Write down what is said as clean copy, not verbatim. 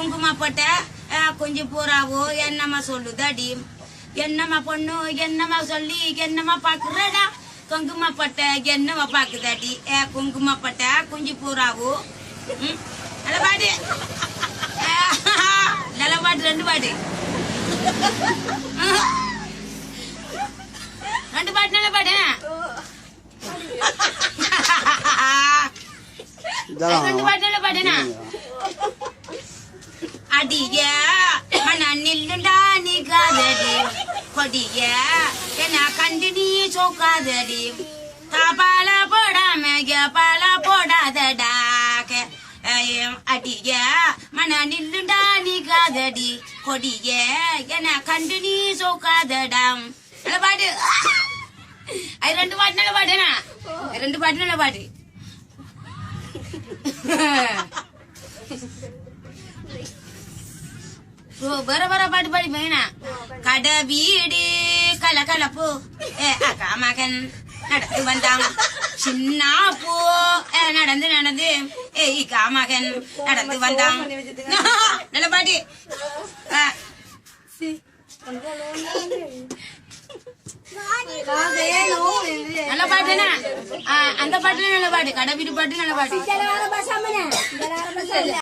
குங்குமப்பட்ட கொஞ்சம் பூராவோ என்னம்மா சொல்லுதாடி என்னம்மா பொண்ணு என்னம்மா சொல்லி என்னம்மா பாக்குறடா குங்குமப்பட்ட என்னம்மா பாக்குதாடி குங்குமப்பட்ட கொஞ்சம் பூராவோ நல்ல பாட்டு நல்ல பாட்டு ரெண்டு பாட்டு ரெண்டு பாட்டு நல்ல பாட்டு ரெண்டு பாட்டு நல்ல பாட்டுனா அடிய மன நில்லுண்டா நீ காதடி கொடிய என்ன கண்டு நீ சோக்காதடி தாபால போடாம பால போடாதடா அடிய மன நில்லுண்டா நீ காதடி கொடிய என்ன கண்டு நீ சோக்காதடா நல்ல பாட்டு அது ரெண்டு பாட்டு நல்ல பாட்டுனா ரெண்டு பாட்டு நல்ல பாட்டு வர வர பாட்டு பாடி வேணா கட வீடு கலகலப்பு அக்கா மகன் நடந்து வந்தான் சின்ன பூ நடந்து நடந்து இக்கா மகன் நடந்து வந்தான் நல்ல பாட்டு நல்ல பாட்டுனா அந்த பாட்டுல நல்ல பாட்டு கடை வீடு பாட்டு நல்ல பாட்டு